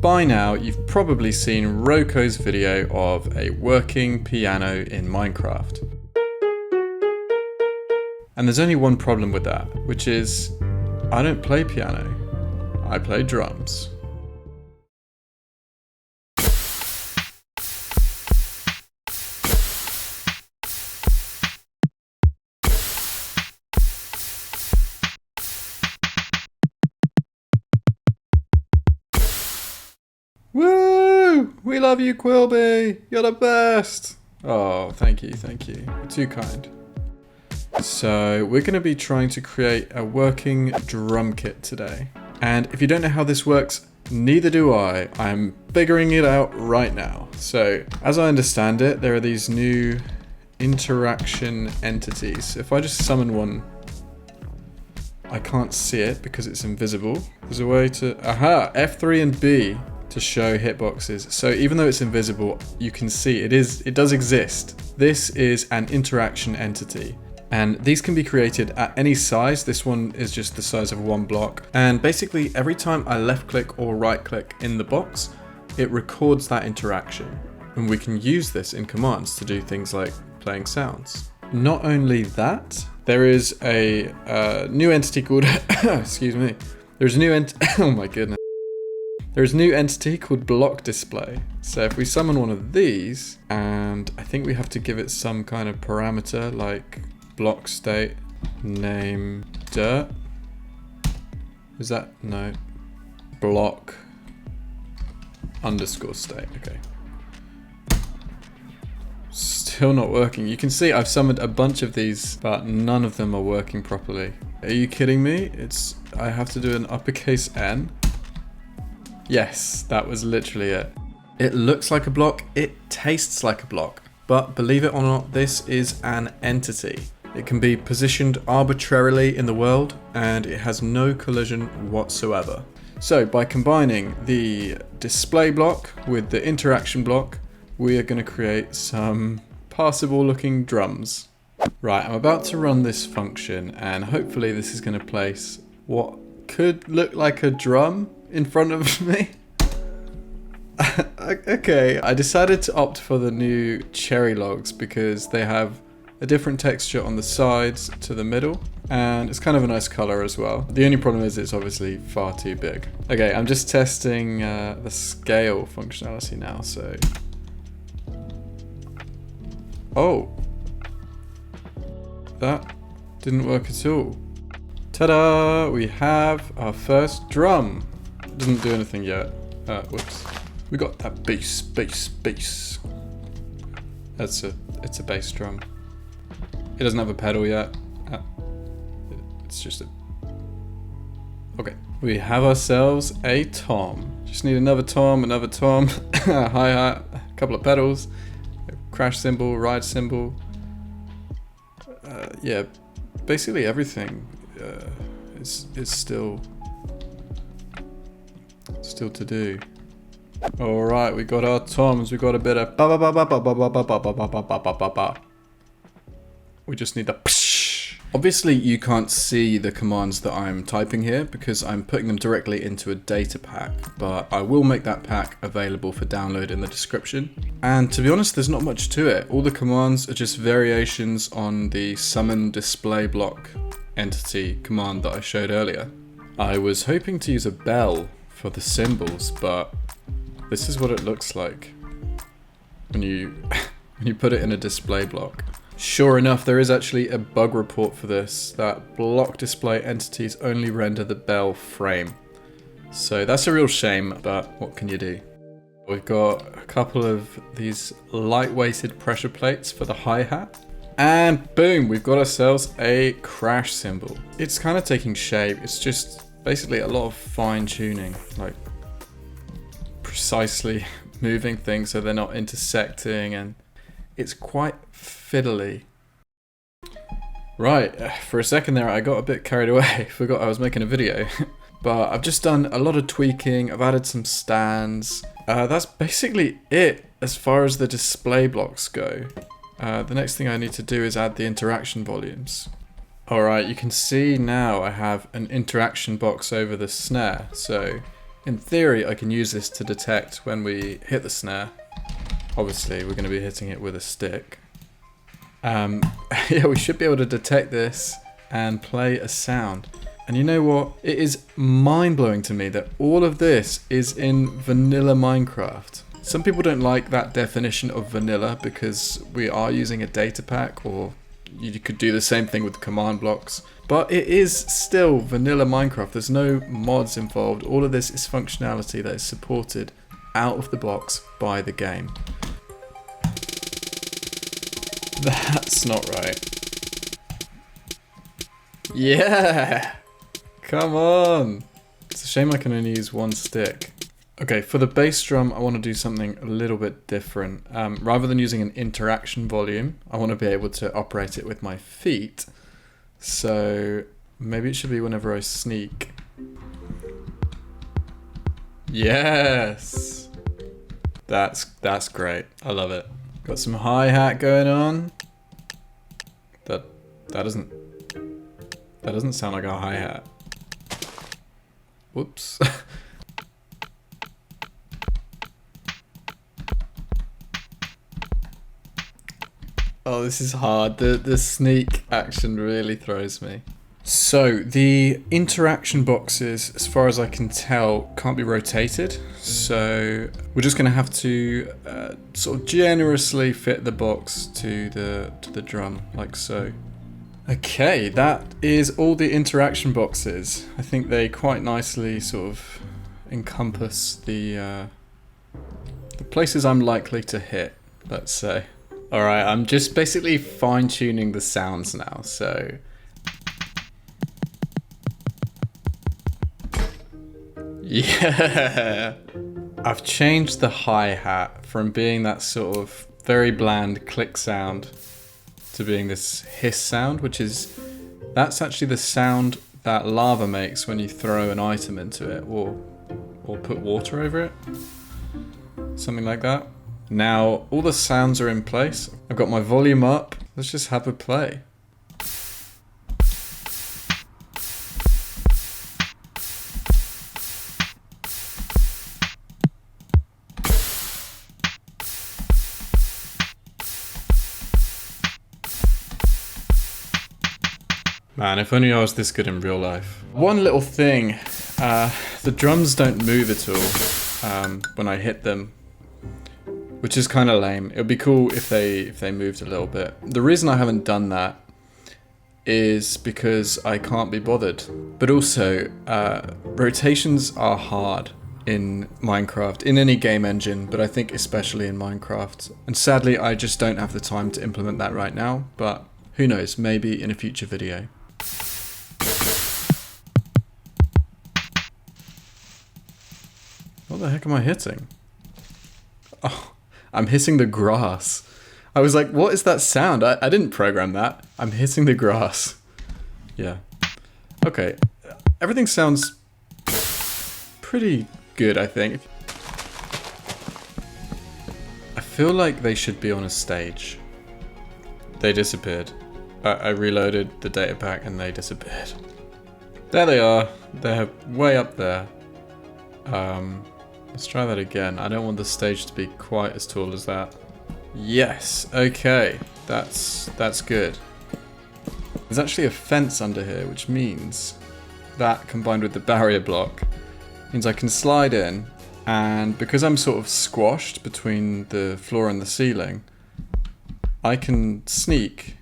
By now, you've probably seen Roko's video of a working piano in Minecraft. And there's only one problem with that, which is I don't play piano, I play drums. Woo! We love you, Quilby! You're the best! Oh, thank you. You're too kind. So, we're going to be trying to create a working drum kit today. And if you don't know how this works, neither do I. I'm figuring it out right now. So, as I understand it, there are these new interaction entities. If I just summon one, I can't see it because it's invisible. There's a way to... Aha! F3 and B to show hitboxes. So even though it's invisible, you can see it does exist. This is an interaction entity. And these can be created at any size. This one is just the size of one block. And basically every time I left click or right click in the box, it records that interaction. And we can use this in commands to do things like playing sounds. Not only that, there is a new entity called, excuse me. There's a new oh my goodness. There's a new entity called block display. So if we summon one of these, and I think we have to give it some kind of parameter like block state name dirt. Is that? No. Block underscore state. Okay. Still not working. You can see I've summoned a bunch of these, but none of them are working properly. Are you kidding me? I have to do an uppercase N. Yes, that was literally it. It looks like a block, it tastes like a block, but believe it or not, this is an entity. It can be positioned arbitrarily in the world, and it has no collision whatsoever. So by combining the display block with the interaction block, we are going to create some passable looking drums. Right, I'm about to run this function, and hopefully this is going to place what could look like a drum in front of me. Okay, I decided to opt for the new cherry logs because they have a different texture on the sides to the middle, and it's kind of a nice color as well. The only problem is it's obviously far too big. Okay, I'm just testing the scale functionality now, so... Oh! That didn't work at all. Ta-da! We have our first drum. Doesn't do anything yet. Whoops. We got that bass. It's a bass drum. It doesn't have a pedal yet. It's just a... Okay. We have ourselves a tom. Just need another tom, hi-hat, a couple of pedals, a crash cymbal, ride cymbal. Yeah, basically everything is still to do. Alright, we got our toms, we got a bit of ba ba ba ba ba ba ba ba ba ba ba ba ba ba. We just need the psh. Obviously you can't see the commands that I'm typing here because I'm putting them directly into a data pack, but I will make that pack available for download in the description. And to be honest, there's not much to it. All the commands are just variations on the summon display block entity command that I showed earlier. I was hoping to use a bell for the symbols, but this is what it looks like when you put it in a display block. Sure enough, there is actually a bug report for this, that block display entities only render the bell frame. So that's a real shame, but what can you do? We've got a couple of these light-weighted pressure plates for the hi-hat. And boom, we've got ourselves a crash cymbal. It's kind of taking shape. It's just basically a lot of fine tuning, like precisely moving things so they're not intersecting, and it's quite fiddly. Right, for a second there I got a bit carried away, forgot I was making a video. But I've just done a lot of tweaking, I've added some stands. That's basically it as far as the display blocks go. The next thing I need to do is add the interaction volumes. Alright, you can see now I have an interaction box over the snare. So in theory, I can use this to detect when we hit the snare. Obviously, we're going to be hitting it with a stick. Yeah, we should be able to detect this and play a sound. And you know what? It is mind-blowing to me that all of this is in vanilla Minecraft. Some people don't like that definition of vanilla because we are using a data pack, or you could do the same thing with command blocks. But it is still vanilla Minecraft. There's no mods involved. All of this is functionality that is supported out of the box by the game. That's not right. Yeah! Come on! It's a shame I can only use one stick. Okay, for the bass drum, I want to do something a little bit different. Rather than using an interaction volume, I want to be able to operate it with my feet. So maybe it should be whenever I sneak. Yes! That's great. I love it. Got some hi-hat going on. That doesn't sound like a hi-hat. Whoops. Oh, this is hard. The sneak action really throws me. So the interaction boxes, as far as I can tell, can't be rotated. So we're just going to have to sort of generously fit the box to the drum, like so. Okay, that is all the interaction boxes. I think they quite nicely sort of encompass the places I'm likely to hit, let's say. Alright, I'm just basically fine-tuning the sounds now, so... Yeah! I've changed the hi-hat from being that sort of very bland click sound to being this hiss sound, which is... That's actually the sound that lava makes when you throw an item into it, or put water over it. Something like that. Now, all the sounds are in place. I've got my volume up. Let's just have a play. Man, if only I was this good in real life. One little thing, the drums don't move at all when I hit them, which is kind of lame. It would be cool if they moved a little bit. The reason I haven't done that is because I can't be bothered. But also, rotations are hard in Minecraft, in any game engine, but I think especially in Minecraft. And sadly, I just don't have the time to implement that right now, but who knows, maybe in a future video. What the heck am I hitting? Oh, I'm hitting the grass. I was like, what is that sound? I didn't program that. I'm hitting the grass. Yeah. Okay. Everything sounds pretty good, I think. I feel like they should be on a stage. They disappeared. I reloaded the data pack and they disappeared. There they are. They're way up there. Let's try that again. I don't want the stage to be quite as tall as that. Yes, okay. That's good. There's actually a fence under here, which means that combined with the barrier block means I can slide in, and because I'm sort of squashed between the floor and the ceiling, I can sneak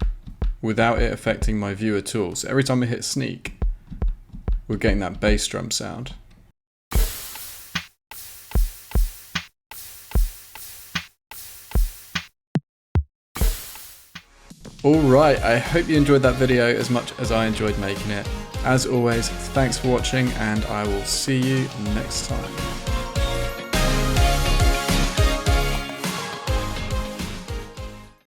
without it affecting my view at all. So every time I hit sneak, we're getting that bass drum sound. Alright, I hope you enjoyed that video as much as I enjoyed making it. As always, thanks for watching and I will see you next time.